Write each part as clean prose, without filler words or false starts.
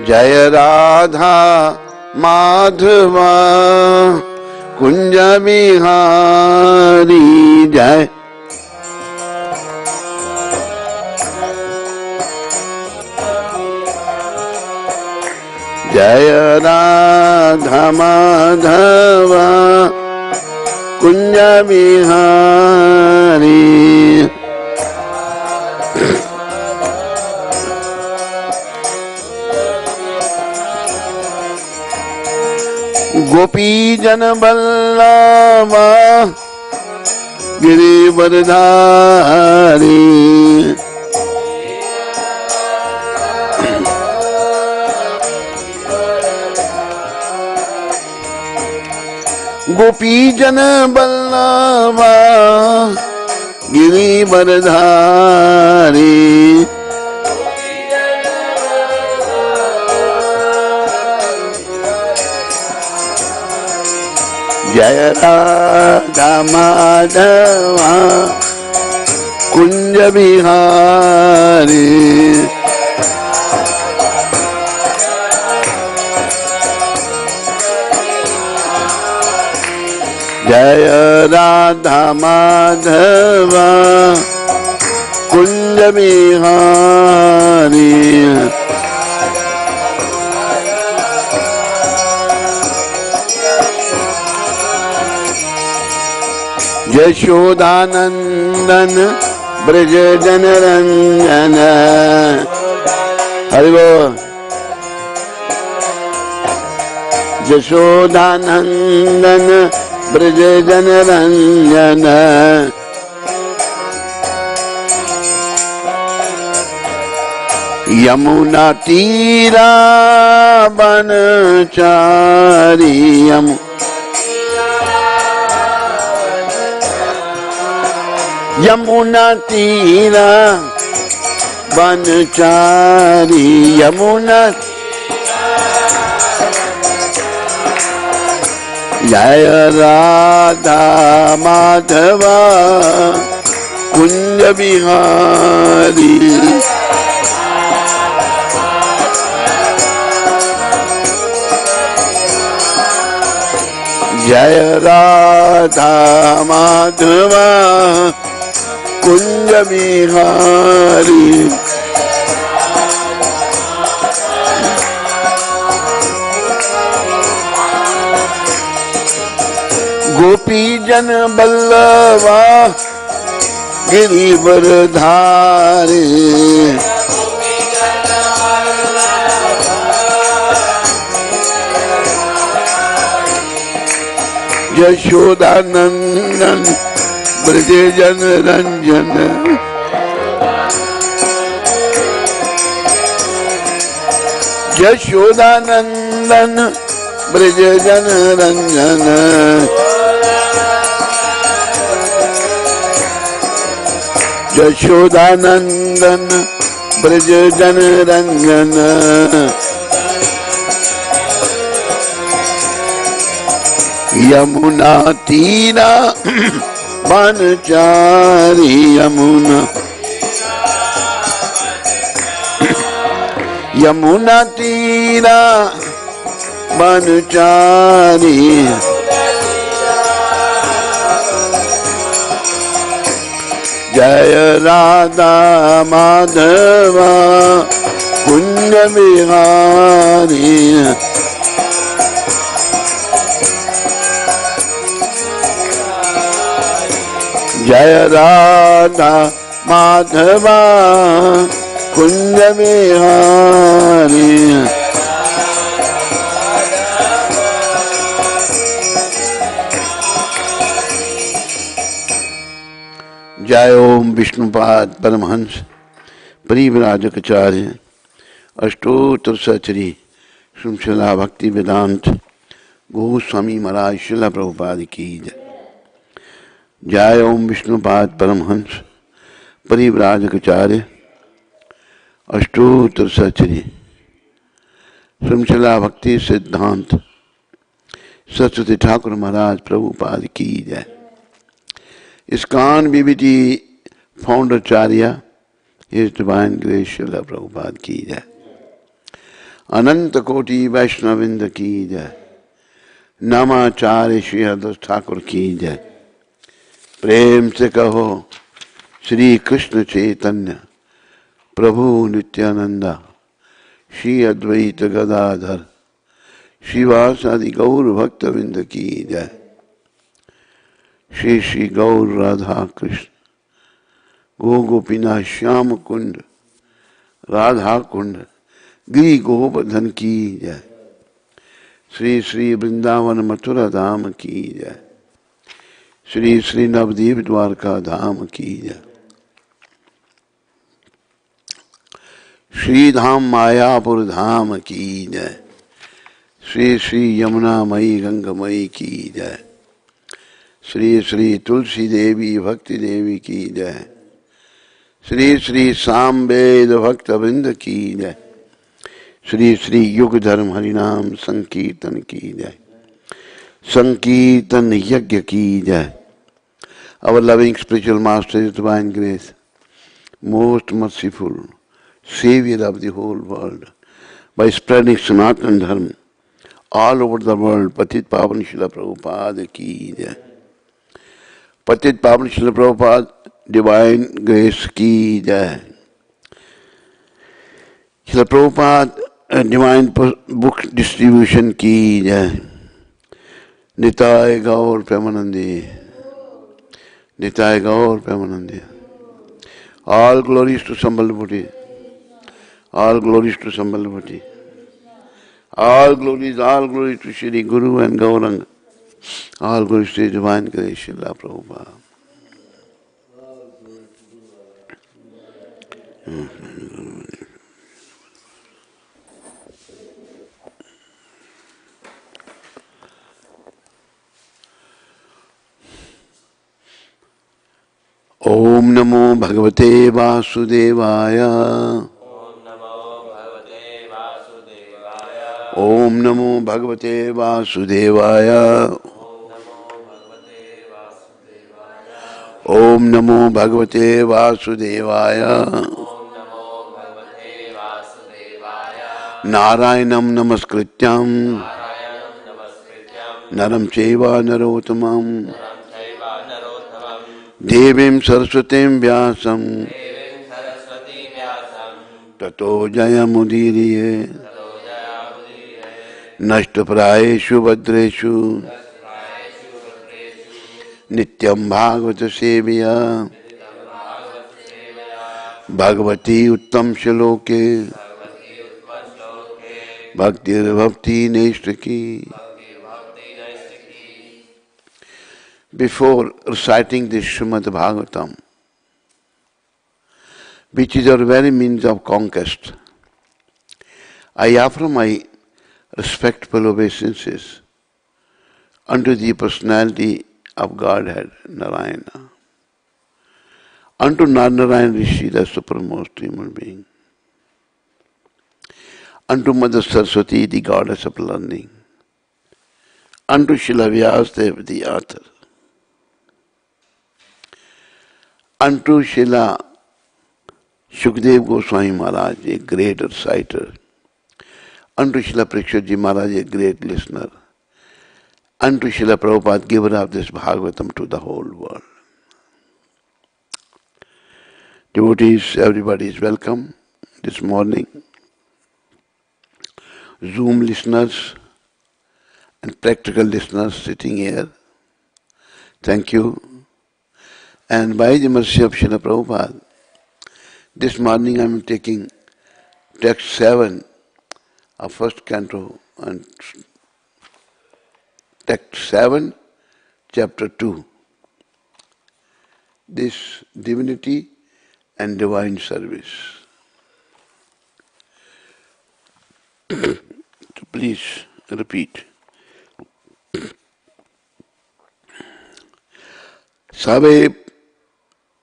जय राधा माधवा कुंज बिहारी जय। जय राधा माधवा कुंज बिहारी। गोपी जन बल्लभा गिरिवरधारी। गोपी जन बल्लभा गिरिवरधारी। जय राधा माधवा कुंज बिहारी। जय राधा माधवा कुंज बिहारी। यशोदानंदन ब्रज जन रंजन। हरि बोल। यशोदानंदन ब्रज जन रंजन। यमुना तीरा बनचारी। यमुना तीरा बनचारी। यमुना जय राधा माधवा कुंज बिहारी। जय राधा माधवा कुंज बिहारी। गोपी जन बल्लभा गिरिवरधारी। यशोदानंदन ब्रज जन रंजन। यशोदानंदन ब्रज जन रंजन। यशोदानंदन ब्रज जन रंजन। यमुना तीरा बनचारी। यमुना यमुना तीरा बनचारी। जय राधा माधवा कुंज बिहारी। जय राधा माधवा कुंज बिहारी। जय ओम विष्णुपाद परमहंस परिव्राजकाचार्य अष्टोत्तर सहचरी श्रृंखला भक्ति वेदांत गोस्वामी महाराज श्रील प्रभुपाद की जय। जय ओम विष्णुपाद परमहंस परिव्राजकाचार्य अष्टोत्तर सहचरी श्रृंखला भक्ति सिद्धांत सरस्वती ठाकुर महाराज प्रभुपाद की जय। इस्कॉन बीबीटी फाउंडर चार्य his divine grace Srila Prabhupada की जय। अनंत कोटि वैष्णविंद की जय। नामाचार्य श्री हरदास ठाकुर की जय। प्रेम से कहो श्री कृष्ण चैतन्य प्रभु नित्यानंदा श्री अद्वैत गदाधर श्रीवासादि गौर भक्तविंद की जय। श्री श्री गौर राधा कृष्ण गो गोपीनाथ श्याम कुंड राधा कुंड गिरि गोवर्धन की जय। श्री श्री वृंदावन मथुरा धाम की जय। श्री श्री नवदीप द्वारका धाम की जय। श्री धाम मायापुर धाम की जय। श्री श्री यमुना मई गंगमयी की जय। श्री श्री तुलसी देवी भक्ति देवी की जय। श्री श्री सामवेद भक्त वृंद की जय। श्री श्री युग धर्म हरिनाम संकीर्तन की जय। संकीर्तन यज्ञ की जय। Our loving spiritual master is divine grace, most merciful, savior of the whole world, by spreading Sanatana Dharma all over the world. Patit Pavan Srila Prabhupada ki jai. Patit Pavan Srila Prabhupada divine grace ki jai. Srila Prabhupada divine book distribution ki jai. Nitai Gaur Premanandi. Nitai Gaur Premanandi. All glories to Sambalpati. All glories to Sambalpati. All glories to Shri Guru and Gauranga. All glories to divine grace, Srila Prabhupada. Om Namo Bhagavate Vasudevaya. Om Namo Bhagavate Vasudevaya. Om Namo Bhagavate Vasudevaya. Narayanam Namaskrityam Naram Cheva Narottamam Devim Saraswatim Vyasam Tato Jayamudiriye Nashtaprayeshu Bhadreshu Nityam Bhagavata Sevya Bhagavati Uttam Shaloke Bhaktir Bhakti Neshtaki. Before reciting this Srimad Bhagavatam, which is our very means of conquest, I offer my respectful obeisances unto the personality of Godhead, Narayana, unto Narayan Rishi, the supremest human being, unto Mother Saraswati, the goddess of learning, unto Srila Vyasadeva, the author, unto Srila Shukdev Goswami Maharaj, a great reciter, unto Srila Parikshitji Maharaj, a great listener, unto Srila Prabhupada, giver of this Bhagavatam to the whole world. Devotees, everybody is welcome this morning. Zoom listeners and practical listeners sitting here, thank you. And by the mercy of Srila Prabhupada, this morning I am taking text 7 of first canto and text 7, chapter 2. This divinity and divine service. So please repeat. Sabe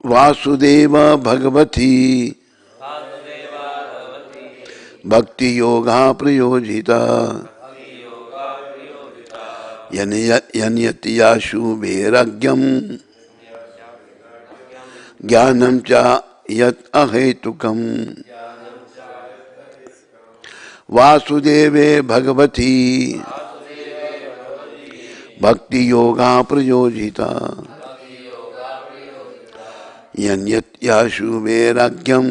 Vasudeva Bhagavati Bhakti Yoga Prayojita Yanyati Yashu Vairagyam Jnanam Cha Yat Ahetukam वासुदेवे Bhagwati भक्ति योगा प्रयोजिता यन्यत्याशु वैराग्यम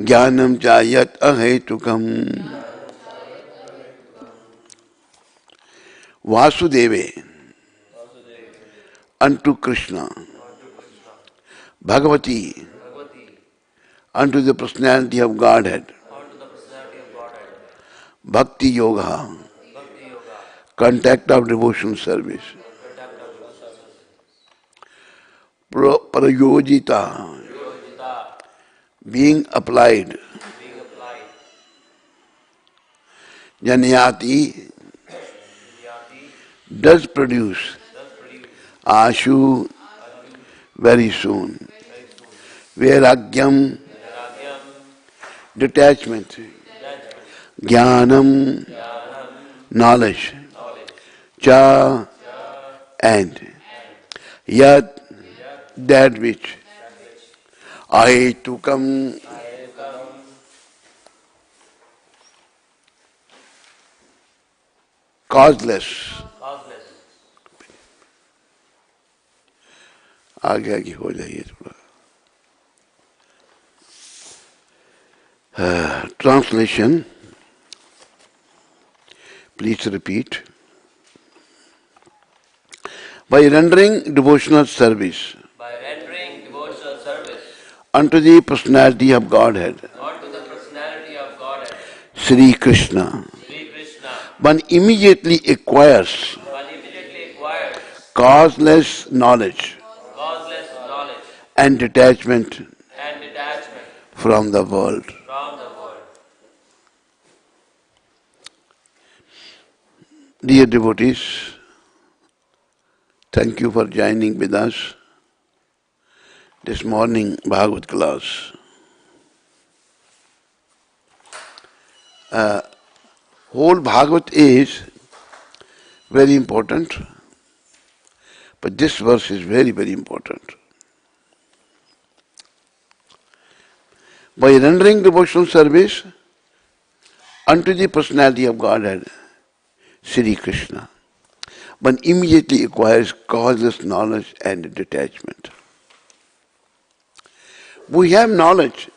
ज्ञानम च यत् अहेतुकम वासुदेवे unto Krishna, Bhagavati unto the personality of Godhead, Bhakti Yoga, contact of devotional service, Prayojita, being applied, Janyati, does produce, Ashu, very soon, Vairagyam, detachment, Jnanam, knowledge, Cha, and Yat, that which, Ahetukam, causeless, आगे आगे हो जाइए थोड़ा. Translation, please repeat. By rendering devotional service, unto the personality of Godhead, Sri Krishna, one immediately acquires causeless knowledge and detachment from the world. Dear devotees, thank you for joining with us this morning Bhagavad class. Whole Bhagavad is very important, but this verse is very, very important. By rendering devotional service unto the personality of Godhead, Sri Krishna, one immediately acquires causeless knowledge and detachment. We have knowledge,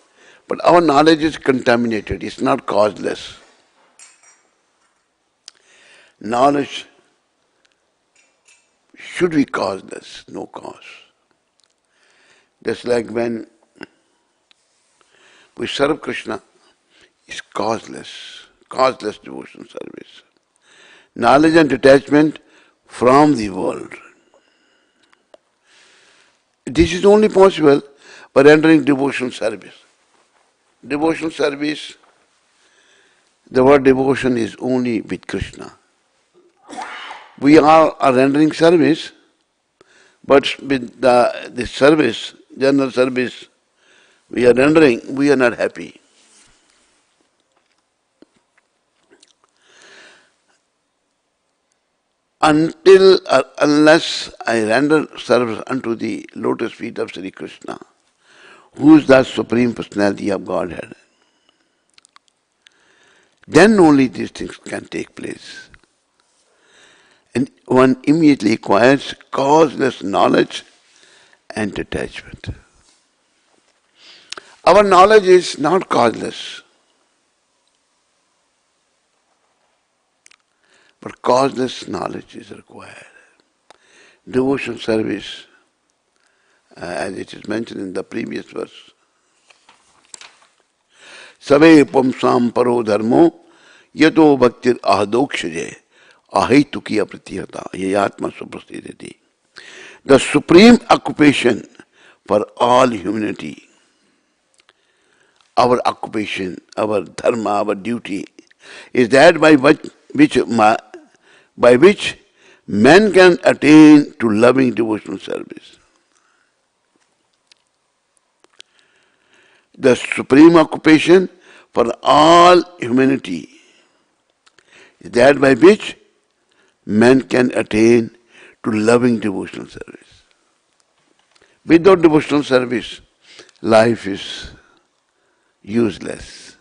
but our knowledge is contaminated. It's not causeless. Knowledge should be causeless, no cause. Just like when we serve Krishna, it's causeless devotional service. Knowledge and detachment from the world. This is only possible by rendering devotional service. Devotional service, the word devotion is only with Krishna. We are rendering service, but with the service, general service we are rendering, we are not happy. Unless I render service unto the lotus feet of Sri Krishna, who is the Supreme Personality of Godhead, then only these things can take place. And one immediately acquires causeless knowledge and detachment. Our knowledge is not causeless, but causeless knowledge is required. Devotional service, as it is mentioned in the previous verse, Save pumsam paro dharmo yato bhaktir ahadokshje ahitukiya pratihata yayatma suprastidati. The supreme occupation for all humanity, our occupation, our dharma, our duty, is that by which man can attain to loving devotional service. The supreme occupation for all humanity is that by which man can attain to loving devotional service. Without devotional service, life is useless.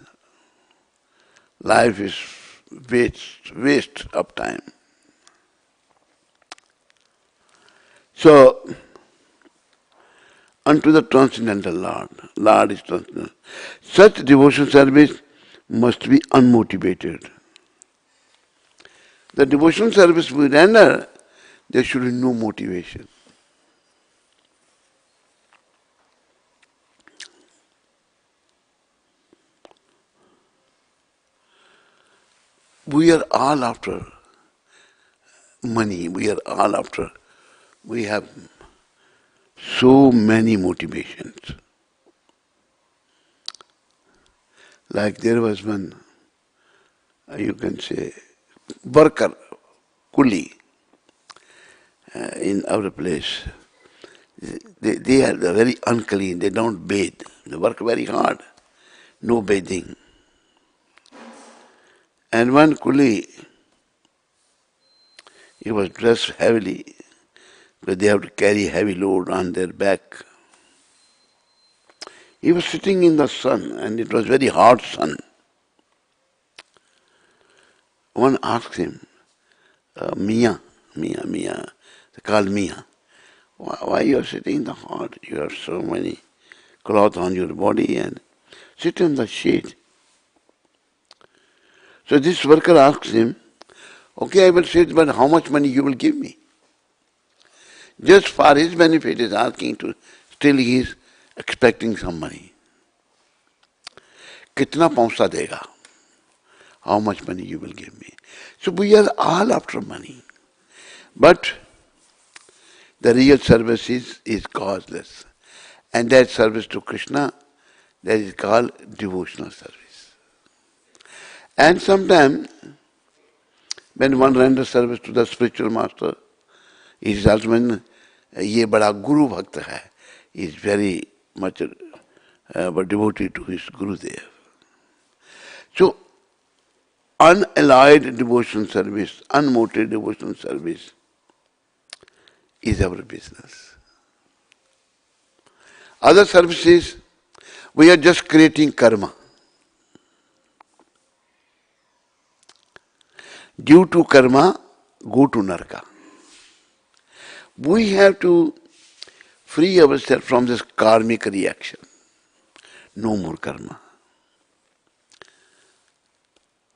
Life is waste of time. So, unto the transcendental Lord. Lord is transcendental. Such devotion service must be unmotivated. The devotion service we render, there should be no motivation. We are all after money. We have so many motivations. Like there was one, you can say, worker, coolie, in our place. They are very unclean, they don't bathe. They work very hard, no bathing. And one coolie, he was dressed heavily, because they have to carry heavy load on their back. He was sitting in the sun, and it was very hot sun. One asked him, Mia, they call Mia, why you are sitting in the hot? You have so many cloth on your body and sit in the shade. So this worker asks him, okay, I will sit, but how much money you will give me? Just for his benefit, he is asking to, still he is expecting some money. Kitna paunsa dega? How much money you will give me? So we are all after money. But the real service is causeless. And that service to Krishna, that is called devotional service. And sometimes, when one renders service to the spiritual master, it is also when ye bada guru bhakta hai, he is very much devotee to his Gurudev. So, unalloyed devotion service, unmotivated devotion service is our business. Other services, we are just creating karma. Due to karma, go to narka. We have to free ourselves from this karmic reaction. No more karma.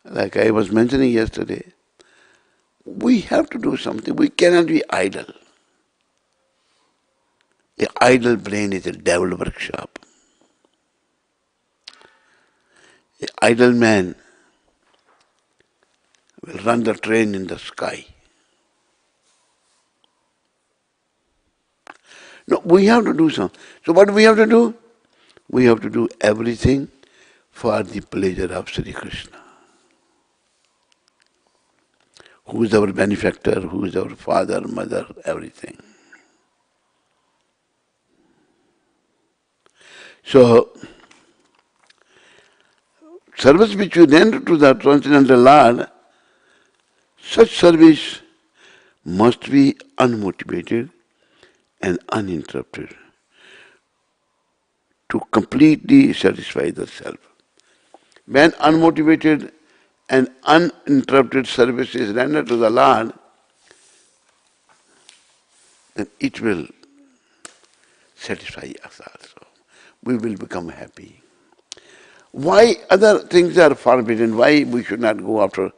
Like I was mentioning yesterday, we have to do something. We cannot be idle. An idle brain is a devil workshop. An idle man will run the train in the sky. No, we have to do something. So what do we have to do? We have to do everything for the pleasure of Sri Krishna, who is our benefactor, who is our father, mother, everything. So, service which you render to the transcendental Lord, such service must be unmotivated and uninterrupted to completely satisfy the self. When unmotivated and uninterrupted service is rendered to the Lord, then it will satisfy us also. We will become happy. Why other things are forbidden? Why we should not go after?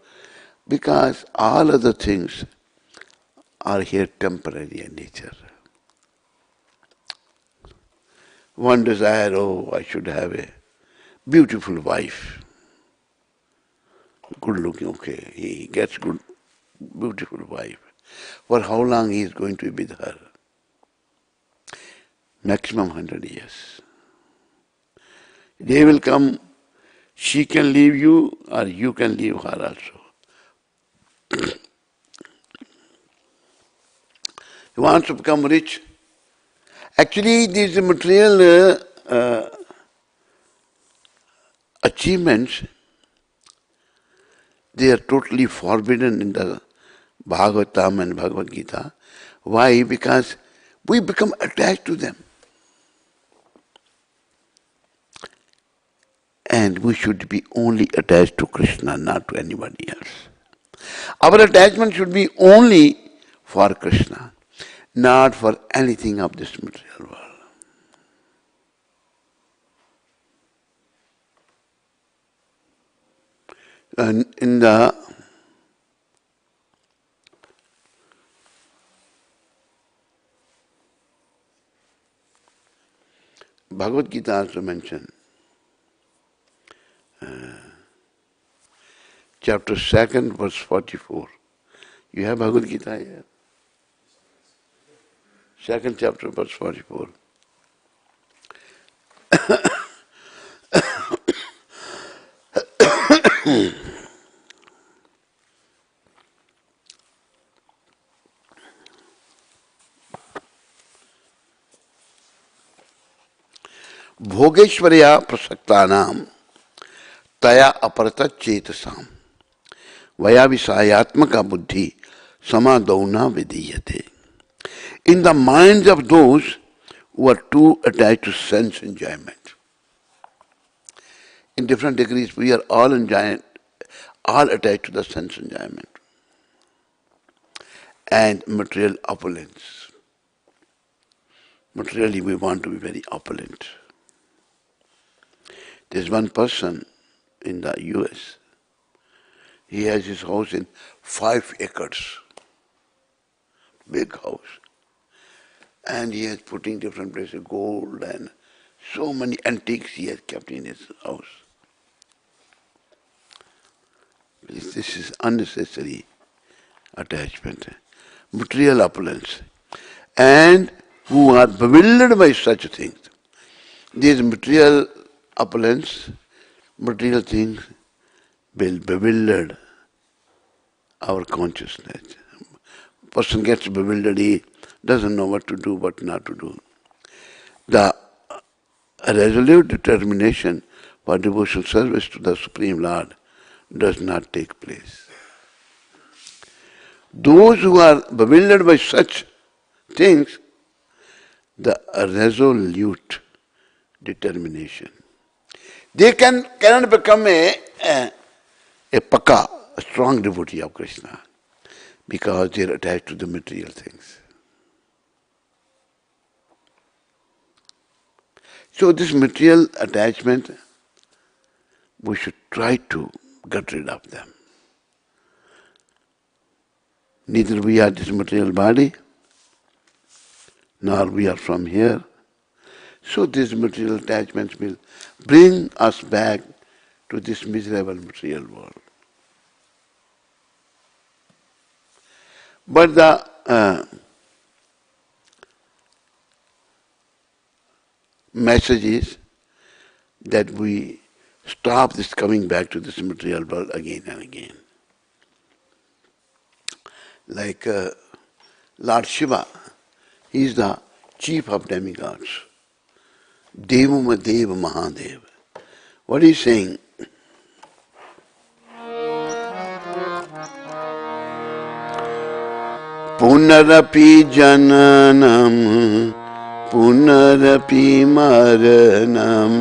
Because all other things are here temporary in nature. One desire, oh, I should have a beautiful wife. Good looking, okay, he gets good, beautiful wife. For how long he is going to be with her? Maximum 100 years. They will come, she can leave you or you can leave her also. He wants to become rich. Actually, these material achievements, they are totally forbidden in the Bhagavatam and Bhagavad Gita. Why? Because we become attached to them. And we should be only attached to Krishna, not to anybody else. Our attachment should be only for Krishna, not for anything of this material world. And in the Bhagavad Gita also mentioned, chapter 2, verse 44. You have Bhagavad Gita here? 2nd chapter, verse 44. भोगेश्वर्या प्रसक्तानाम तया अपरत चेतसाम वया विषयात्मका बुद्धि समादौना विधीयते. In the minds of those who are too attached to sense enjoyment. In different degrees, we are all attached to the sense enjoyment and material opulence. Materially, we want to be very opulent. There's one person in the US. He has his house in 5 acres. Big house. And he is putting different places, gold and so many antiques he has kept in his house. This is unnecessary attachment, material opulence. And who are bewildered by such things. These material opulence, material things will bewilder our consciousness. Person gets bewildered, he doesn't know what to do, what not to do. The resolute determination for devotional service to the Supreme Lord does not take place. Those who are bewildered by such things, the resolute determination. They cannot become a paka, a strong devotee of Krishna, because they are attached to the material things. So this material attachment, we should try to get rid of them. Neither we are this material body, nor we are from here. So these material attachments will bring us back to this miserable material world. But the message is that we stop this coming back to this material world again and again. Like Lord Shiva, he is the chief of demigods. Devama Deva Mahadev. What is he saying? Punarapi jananam, punarapi maranam.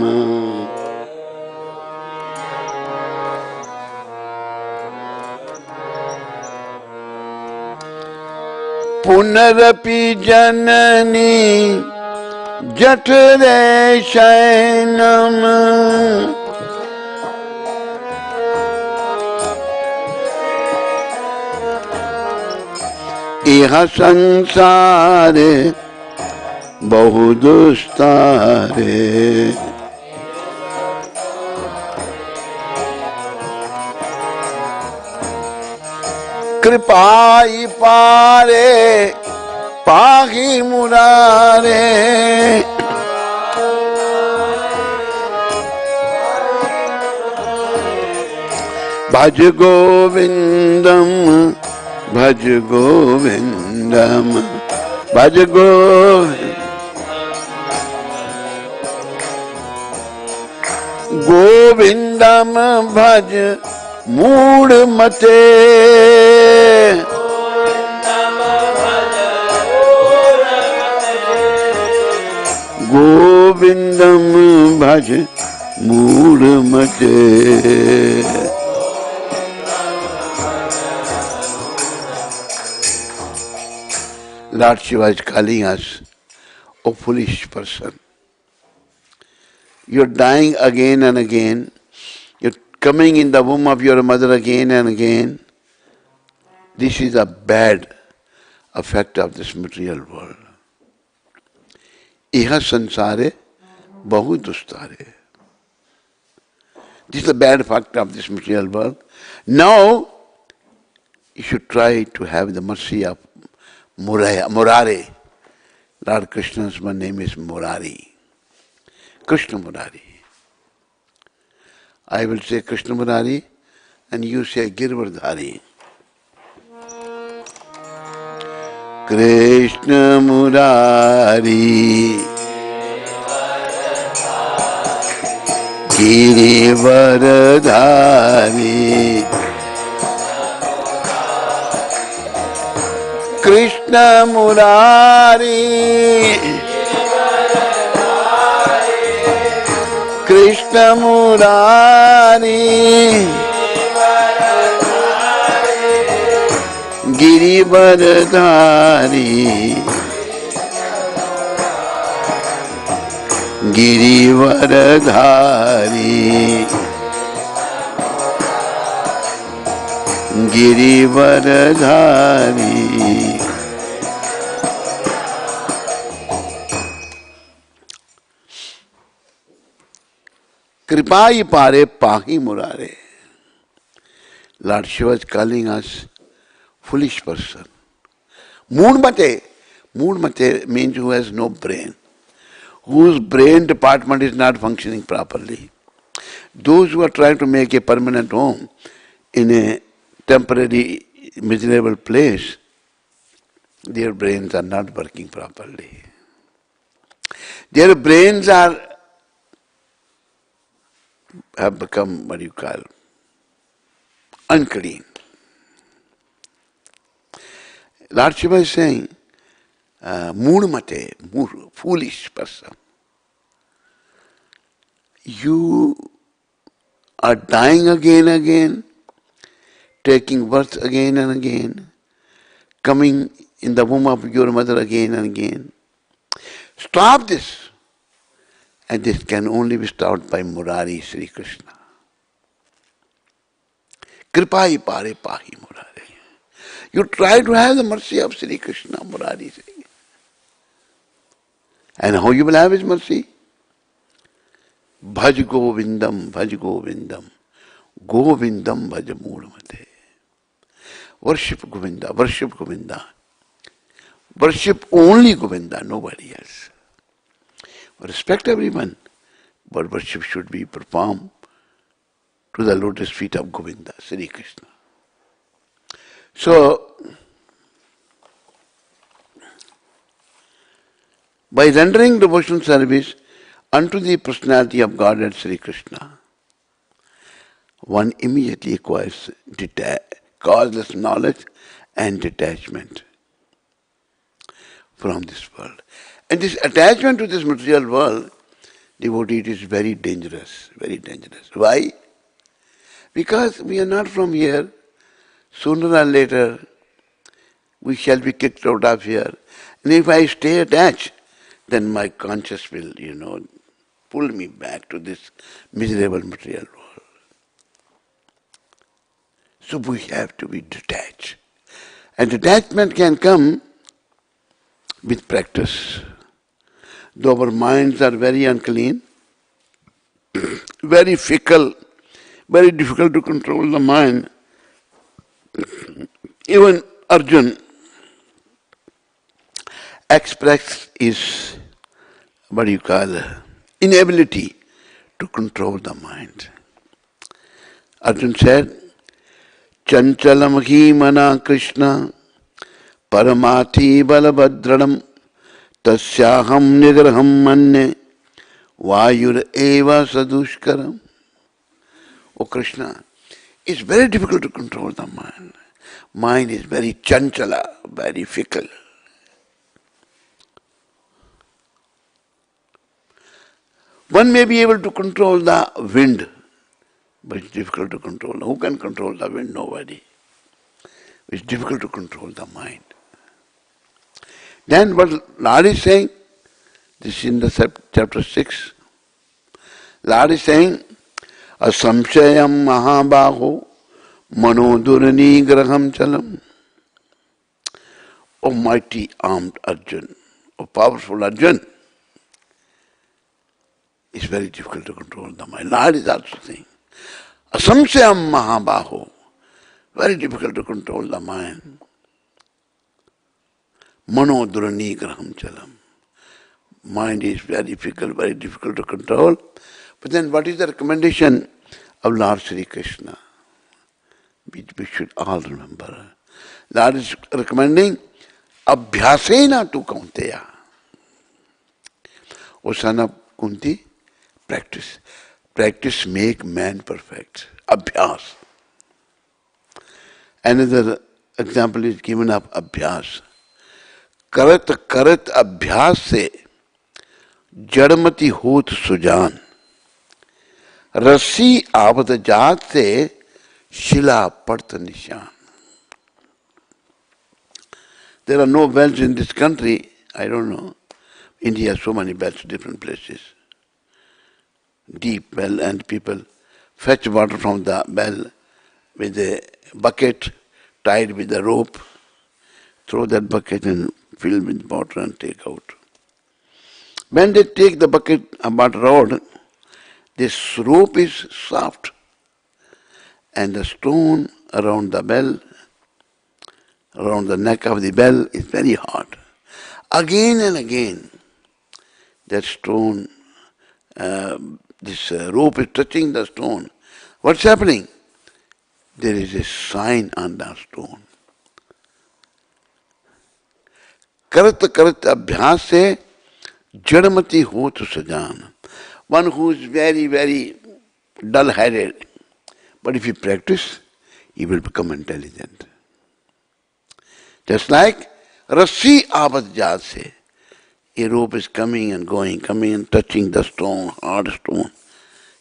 Punarapi janani Jatare Shainam Iha Sansare Bahudustare Kripai Pare Pahi Murare Bhaj Govindam Bhaj Govindam Bhaj Govindam Bhaj Mood Mate Govindam Bhaj mood mate. Lord Shiva is calling us, O foolish person. You're dying again and again. You're coming in the womb of your mother again and again. This is a bad effect of this material world. Iha sansare bahu dustare. This is the bad effect of this material world. Now, you should try to have the mercy of Murare. Lord Krishna's name is Murari. Krishna Murari. I will say Krishna Murari and you say Girvardhari. Krishna Murari Girivardhari Krishna Murari Krishna Murari Girivardhari Girivardhari Girivardhari Kripai pare pahi murare. Lord Shiva is calling us foolish person. Mood mate means who has no brain, whose brain department is not functioning properly. Those who are trying to make a permanent home in a temporary miserable place, their brains are not working properly. Their brains have become, unclean. Lord Shiva is saying, foolish person. You are dying again and again, taking birth again and again, coming in the womb of your mother again and again. Stop this. And this can only be stopped by Murari Sri Krishna. Kripai pare pahi Murari. You try to have the mercy of Sri Krishna, Murari Sri. And how you will have his mercy? Bhaj Govindam, Bhaj Govindam. Govindam Bhaj Moodmate. Worship Govinda, worship Govinda. Worship only Govinda, nobody else. Respect everyone, but worship should be performed to the lotus feet of Govinda, Sri Krishna. So, by rendering devotional service unto the personality of Godhead Sri Krishna, one immediately acquires causeless knowledge and detachment from this world. And this attachment to this material world, devotee, it is very dangerous, very dangerous. Why? Because we are not from here. Sooner or later, we shall be kicked out of here. And if I stay attached, then my conscience will, pull me back to this miserable material world. So we have to be detached. And detachment can come with practice. Though our minds are very unclean, very fickle, very difficult to control the mind. Even Arjun expressed his, inability to control the mind. Arjun said, Chanchalamaki mana Krishna Paramati balabhadranam Tasyaham nigraham manne Vayur eva sadushkaram. O Krishna, it's very difficult to control the mind. Mind is very chanchala, very fickle. One may be able to control the wind, but it's difficult to control. Who can control the wind? Nobody. It's difficult to control the mind. Then what Lord is saying, this is in the chapter 6, Lord is saying, asamshayam mahabaho manodurani graham chalam. O mighty armed Arjun, O powerful Arjun, it's very difficult to control the mind. Lord is also saying, asamshayam mahabaho, very difficult to control the mind. Manodurani graham chalam. Mind is very difficult to control. But then what is the recommendation of Lord Sri Krishna? Which we should all remember. Lord is recommending abhyasena tu kaunteya. O son of Kunti, practice. Practice make man perfect. Abhyas. Another example is given of abhyas. करत करत अभ्यास से जड़मति होत सुजान, रस्सी आवत जात से शिला पड़त निशान. There are no wells in this country. I don't know. India has so many wells, different places. Deep well, and people fetch water from the well with a bucket tied with a rope. Throw that bucket and fill with water and take out. When they take the bucket about road, this rope is soft and the stone around the bell, around the neck of the bell is very hard. Again and again, that stone, this rope is touching the stone. What's happening? There is a sign on the stone. करत करत अभ्यास से जड़मति हो तो सजान. One who is very dull-headed, but if you practice, he will become intelligent. Just like rassi avat jaat se, a rope is coming and going, coming and touching the stone, hard stone.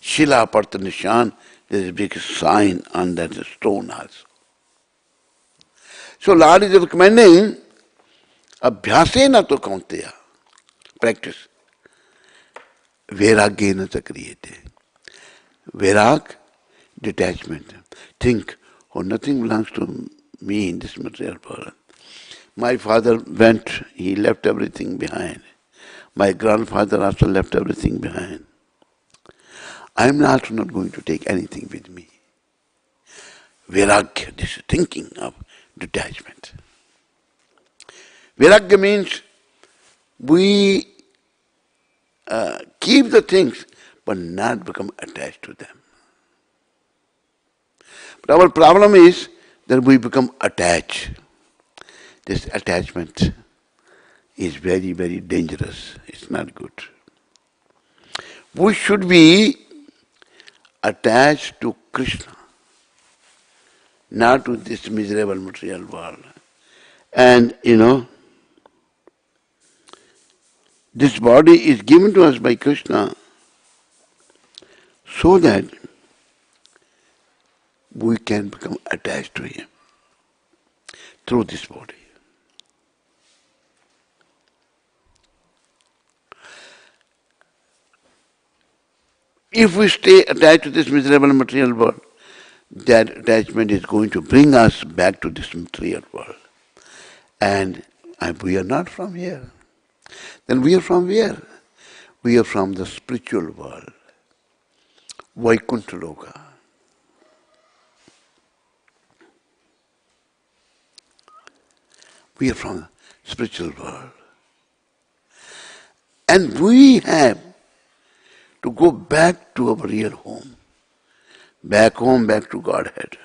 Shila parta nishan, there is a big sign on that stone also. So Lord is recommending abhyasena to kaunteya, practice. Vairagena cha kriyate. Vairag, detachment. Think, oh, nothing belongs to me in this material world. My father went, he left everything behind. My grandfather also left everything behind. I am also not going to take anything with me. Vairagya, this is thinking of detachment. Vairagya means we keep the things but not become attached to them. But our problem is that we become attached. This attachment is very dangerous. It's not good. We should be attached to Krishna, not to this miserable material world. And this body is given to us by Krishna so that we can become attached to Him through this body. If we stay attached to this miserable material world, that attachment is going to bring us back to this material world. And we are not from here. Then we are from where? We are from the spiritual world. Vaikuntha Loka. We are from the spiritual world. And we have to go back to our real home. Back home, back to Godhead.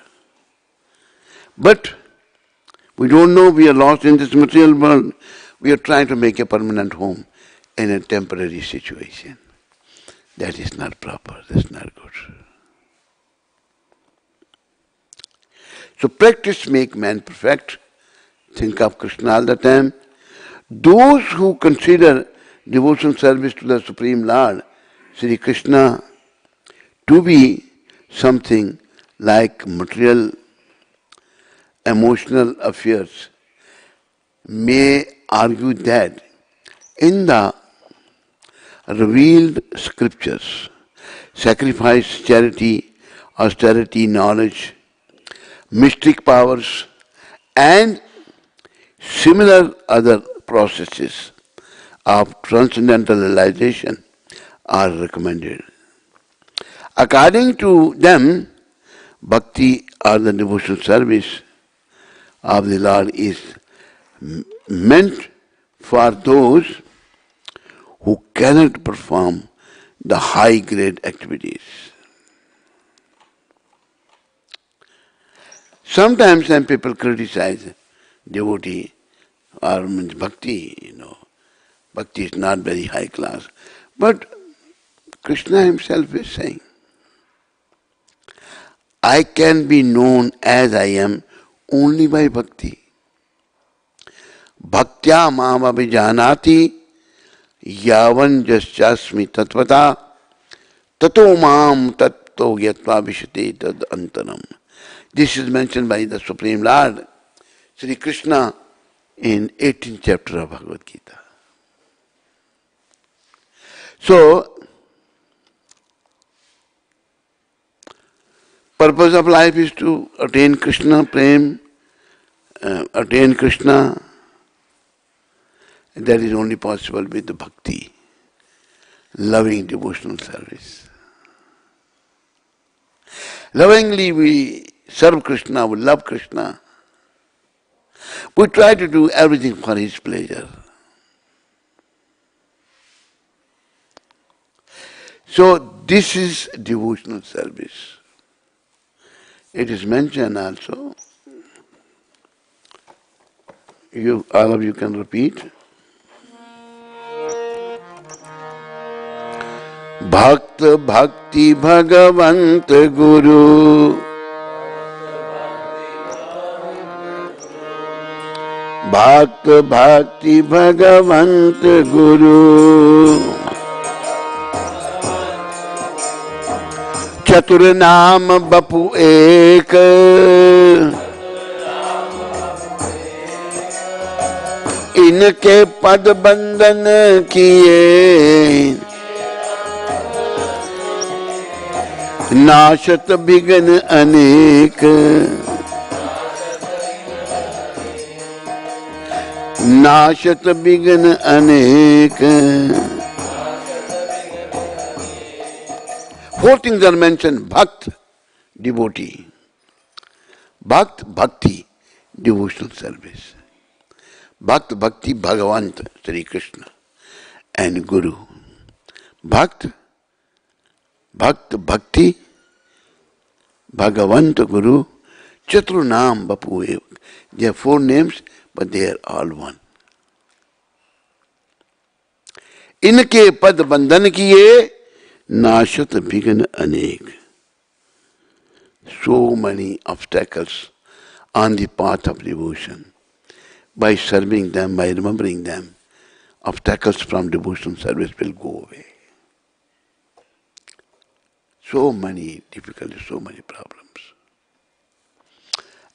But we don't know, we are lost in this material world. We are trying to make a permanent home in a temporary situation. That is not proper, that's not good. So practice make man perfect. Think of Krishna all the time. Those who consider devotional service to the Supreme Lord Sri Krishna to be something like material, emotional affairs may argue that in the revealed scriptures, sacrifice, charity, austerity, knowledge, mystic powers, and similar other processes of transcendental realization are recommended. According to them, bhakti or the devotional service of the Lord is meant for those who cannot perform the high grade activities. Sometimes some people criticize devotee or means bhakti, bhakti is not very high class. But Krishna himself is saying, I can be known as I am only by bhakti. Bhaktya mam abhijanati yavan jasyasmi tatvata tato mam tatto yatva vishate tad antaram. This is mentioned by the Supreme Lord, Sri Krishna, in 18th chapter of Bhagavad Gita. So, purpose of life is to attain Krishna, prem, attain Krishna. That is only possible with the bhakti, loving devotional service. Lovingly we serve Krishna, we love Krishna. We try to do everything for His pleasure. So this is devotional service. It is mentioned also. All of you can repeat. Bhakt Bhakti Bhagavant Guru. Bhakt Bhakti Bhagavant Guru. Chatur Naam Bapu Ek. इनके पद बंदन किए नाशत बिघन अनेक नाशत बिघन अनेक. Four things are mentioned: Bhakt, devotee; Bhakt, bhakti, devotional service; Bhakt, bhakti, Bhagavant, Sri Krishna; and Guru. Bhakt, bhakti, Bhagavant, Guru, Chatru Naam Bapu Ev. There are four names, but they are all one. इनके पद बंधन किए नाशत बिघन अनेक. So many obstacles on the path of devotion. By serving them, by remembering them, obstacles from devotional service will go away. So many difficulties, so many problems.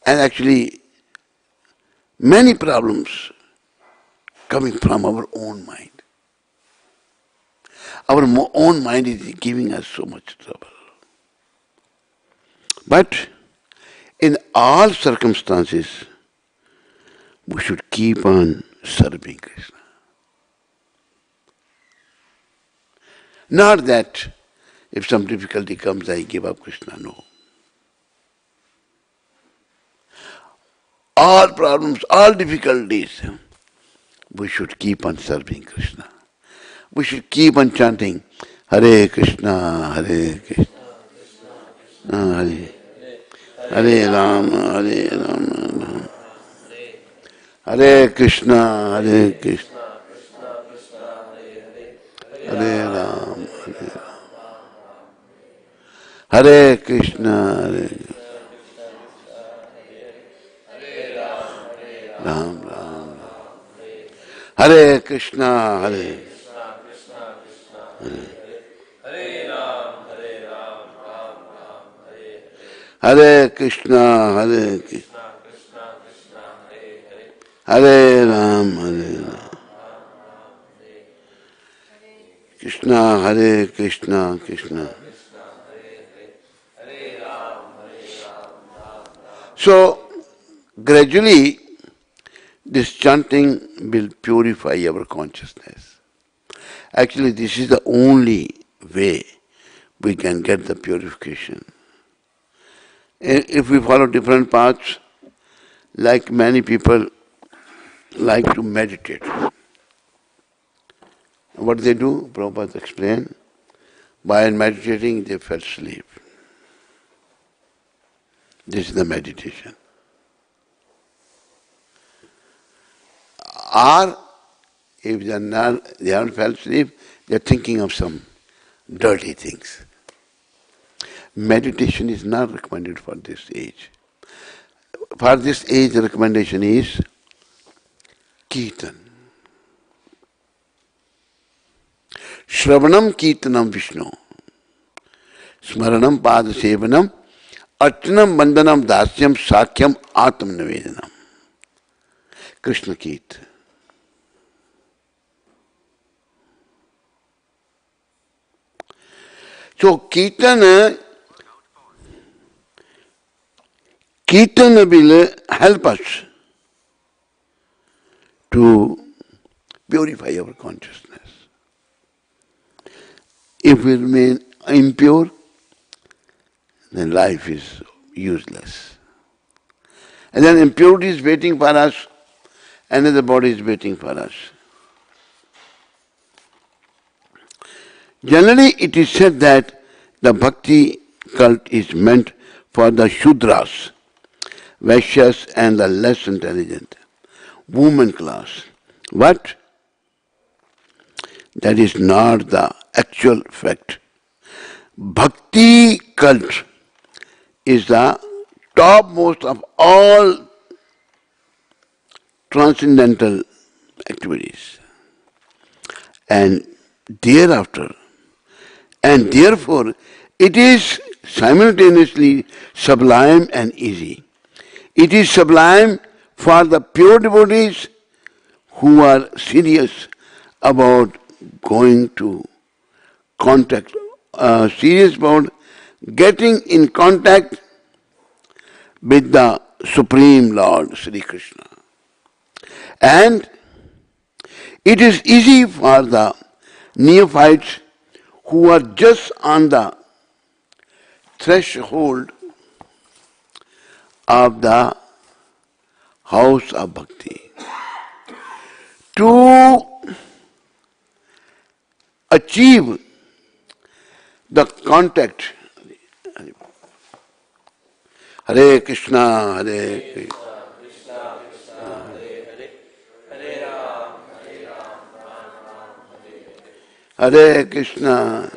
And actually, many problems coming from our own mind. Our own mind is giving us so much trouble. But in all circumstances, we should keep on serving Krishna. Not that if some difficulty comes, I give up Krishna. No. All problems, all difficulties, we should keep on serving Krishna. We should keep on chanting Hare Krishna, Hare Krishna, Hare Hare Rama, Hare Rama, Hare Krishna, Hare Krishna, Hare Rama, Hare Rama, Hare Krishna, Hare Ram Ram, Hare Krishna, Hare Hare Krishna, Hare Krishna, Hare Ram, Hare Ram. Krishna, Hare Krishna, Krishna. So, gradually, this chanting will purify our consciousness. Actually, this is the only way we can get the purification. If we follow different paths, like many people like to meditate. What they do, Prabhupada explained, by meditating they fell asleep. This is the meditation. Or, if they haven't fell asleep, they are thinking of some dirty things. Meditation is not recommended for this age. For this age, the recommendation is Kirtan. Shravanam Kirtanam Vishnu. Smaranam Padasevanam. Archanam Bandanam Dasyam Sakyam Atma Nivedanam. Krishna Kirtan. So Kirtan will help us to purify our consciousness. If we remain impure, then life is useless. And then impurity is waiting for us, another body is waiting for us. Generally, it is said that the bhakti cult is meant for the Shudras, Vaishyas and the less intelligent, woman class. But that is not the actual fact. Bhakti cult is the topmost of all transcendental activities. And thereafter, and therefore, it is simultaneously sublime and easy. It is sublime for the pure devotees who are serious about going to contact, serious about getting in contact with the Supreme Lord Sri Krishna. And it is easy for the neophytes who are just on the threshold of the house of bhakti to achieve the contact. Hare Krishna, Hare Krishna. Hare Krishna,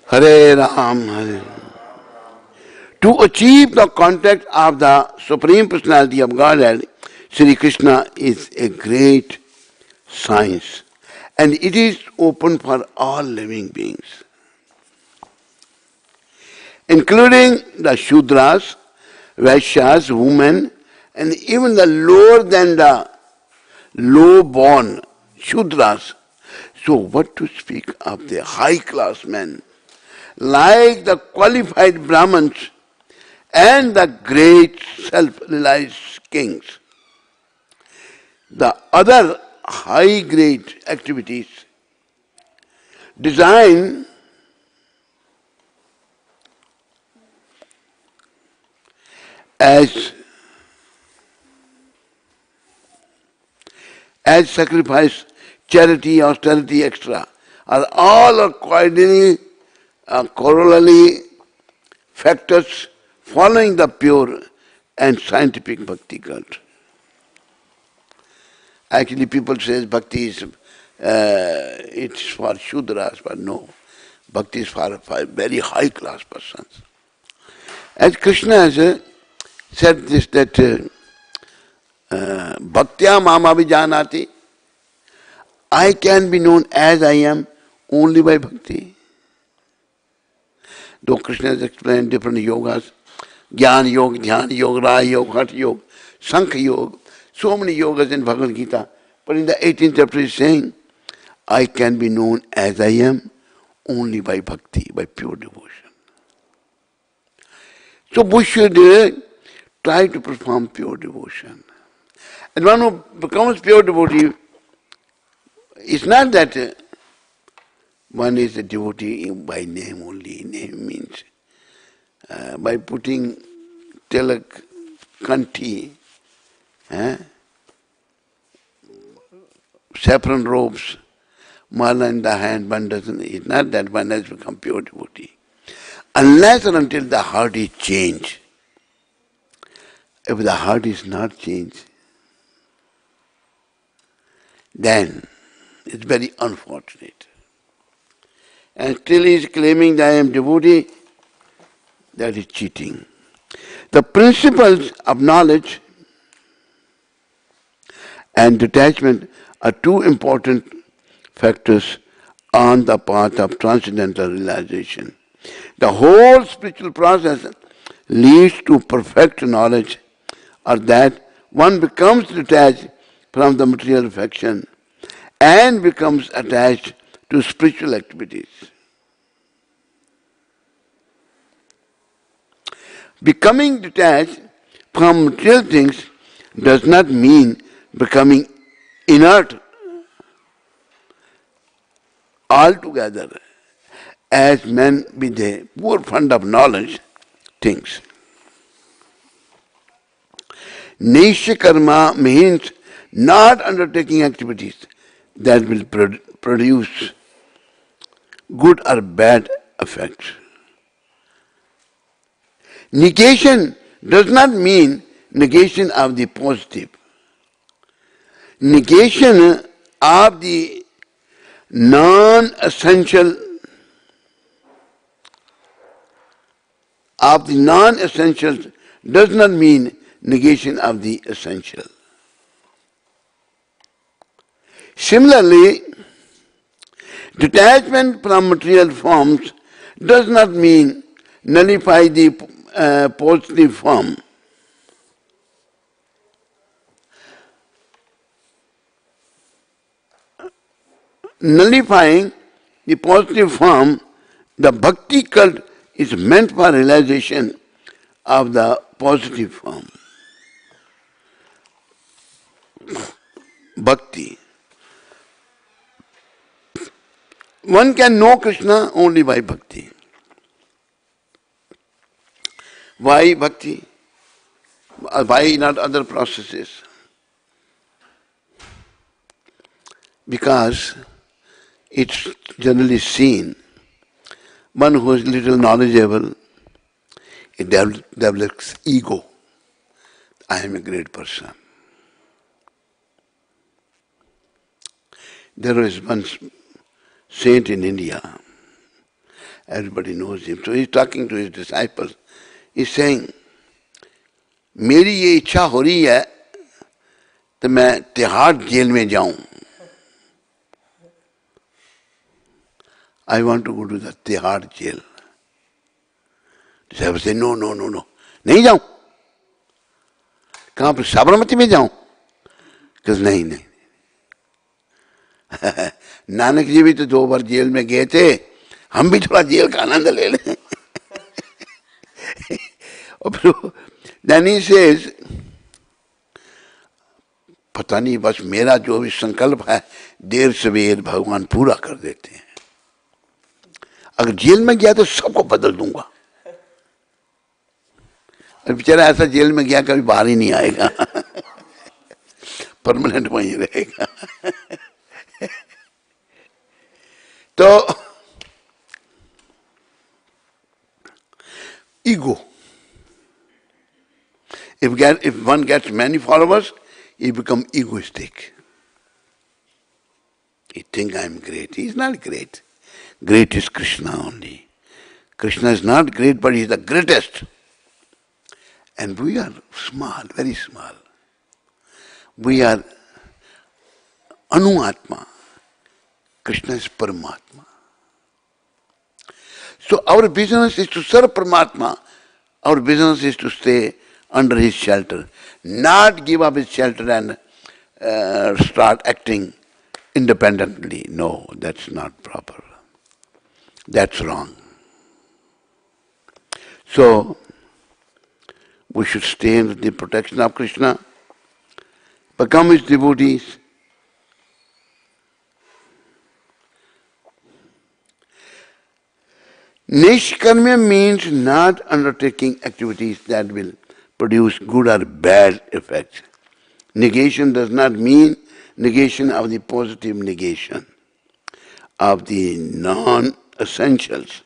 Hare Ram, Hare. To achieve the contact of the Supreme Personality of Godhead, Sri Krishna is a great science, and it is open for all living beings, including the Shudras, Vaishyas, women, and even the lower than the low-born Shudras. So what to speak of the high-class men, like the qualified Brahmins and the great self-realized kings. The other high-grade activities designed as sacrifice, charity, austerity, etc. are all accordingly corollary factors following the pure and scientific bhakti cult. Actually, people say bhakti is it's for Shudras, but no, bhakti is for very high class persons. As Krishna has said this, that bhaktya mam abhijanati, I can be known as I am only by bhakti. Though Krishna has explained different yogas, Jnana Yoga, Dhyana Yoga, Raja Yoga, Hatha Yoga, Sankha Yoga, so many yogas in Bhagavad Gita. But in the 18th chapter he's saying, I can be known as I am only by bhakti, by pure devotion. So we should try to perform pure devotion. And one who becomes pure devotee, it's not that one is a devotee by name only. Name means by putting tilak, kanti, saffron robes, mala in the hand, one doesn't, it's not that one has become pure devotee. Unless and until the heart is changed. If the heart is not changed, then it's very unfortunate. And still he is claiming that I am devotee, that is cheating. The principles of knowledge and detachment are two important factors on the path of transcendental realization. The whole spiritual process leads to perfect knowledge, or that one becomes detached from the material affection and becomes attached to spiritual activities. Becoming detached from material things does not mean becoming inert altogether, as men with a poor fund of knowledge thinks. Naisya karma means not undertaking activities that will produce good or bad effects. Negation does not mean negation of the positive. Negation of the non-essentials does not mean negation of the essential. Similarly, detachment from material forms does not mean nullify the positive form. Nullifying the positive form, the bhakti cult is meant for realization of the positive form. Bhakti. One can know Krishna only by bhakti. Why bhakti? Why not other processes? Because it's generally seen, one who is little knowledgeable, it develops ego. I am a great person. There was one saint in India, everybody knows him. So he's talking to his disciples. He's saying, मेरी ये इच्छा हो रही है तो मैं Tihar jail में जाऊं. I want to go to the Tihar jail. Disciples say, no. नहीं जाऊं. कहाँ पर साबरमती में जाऊं? Because नहीं. नानक जी भी तो 2 बार जेल में गए थे, हम भी थोड़ा जेल का आनंद ले लें. Then he says, पता नहीं बस मेरा जो भी संकल्प है देर सवेर भगवान पूरा कर देते हैं. अगर जेल में गया तो सबको बदल दूंगा. और बेचारा ऐसा जेल में गया कभी बाहर ही नहीं आएगा. परमानेंट वहीं रहेगा. तो ego. If one gets many followers, he becomes egoistic. He thinks I am great. He is not great. Great is Krishna only. Krishna is not great, but he is the greatest. And we are small, very small. We are Anu Atma. Krishna is Paramatma. So our business is to serve Paramatma. Our business is to stay under his shelter, not give up his shelter and start acting independently. No, that's not proper. That's wrong. So, we should stay under the protection of Krishna, become his devotees. Nishkarmya means not undertaking activities that will produce good or bad effects. Negation does not mean negation of the positive negation of the non-essentials.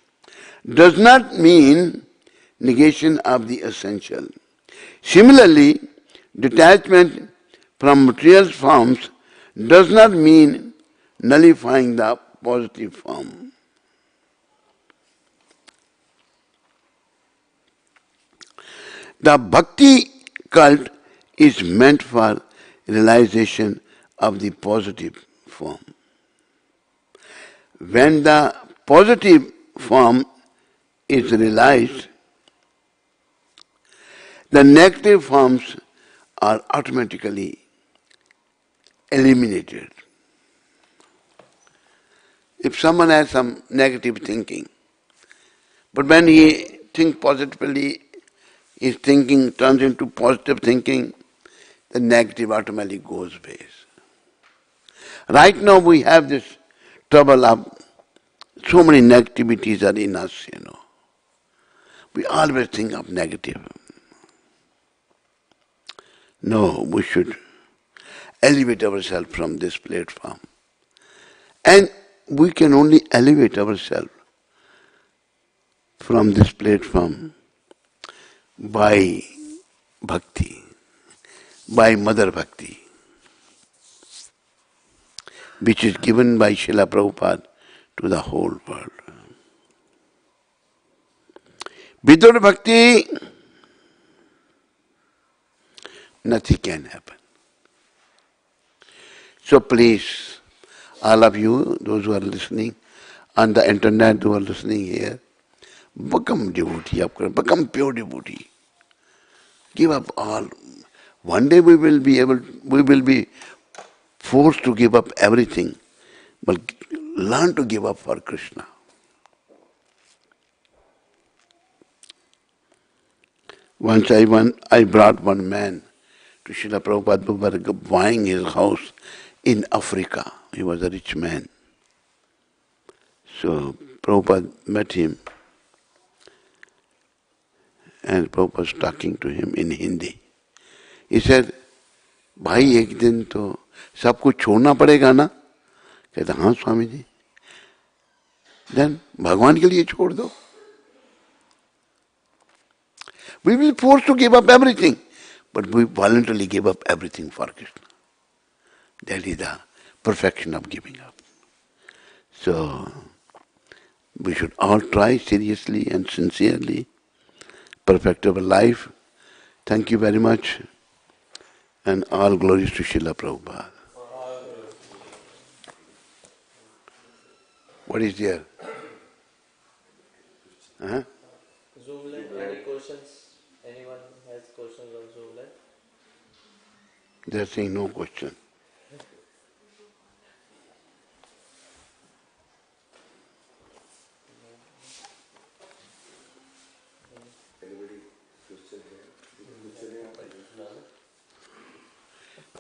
Does not mean negation of the essential. Similarly, detachment from material forms does not mean nullifying the positive form. The bhakti cult is meant for realization of the positive form. When the positive form is realized, the negative forms are automatically eliminated. If someone has some negative thinking, but when he thinks positively, his thinking turns into positive thinking, the negative automatically goes away. Right now we have this trouble of so many negativities are in us, We always think of negative. No, we should elevate ourselves from this platform. And we can only elevate ourselves from this platform by bhakti, by Mother Bhakti, which is given by Srila Prabhupada to the whole world. Without bhakti, nothing can happen. So please, all of you, those who are listening on the internet, who are listening here, become devotee, become pure devotee. Give up all. One day we will be forced to give up everything, but learn to give up for Krishna. Once I brought one man to Srila Prabhupada, who was buying his house in Africa. He was a rich man. So Prabhupada met him, and Prabhupada was talking to him in Hindi. He said, भाई एक दिन तो सब कुछ छोड़ना पड़ेगा ना? कहता हाँ स्वामी जी. Then भगवान के लिए छोड़ दो. We will be forced to give up everything, but we voluntarily give up everything for Krishna. That is the perfection of giving up. So we should all try seriously and sincerely perfect our life. Thank you very much, and all glories to Srila Prabhupada. What is there? Huh? Zoom line, any questions? Anyone has questions on Zoom line? They are saying no question.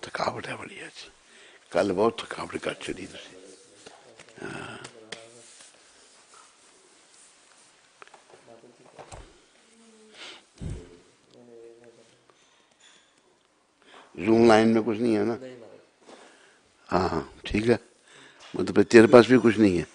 थकावट है बड़ी अच्छी. कल बहुत थकावट कर चली थी. जूम लाइन में कुछ नहीं है ना? हाँ ठीक है. मतलब तेरे पास भी कुछ नहीं है.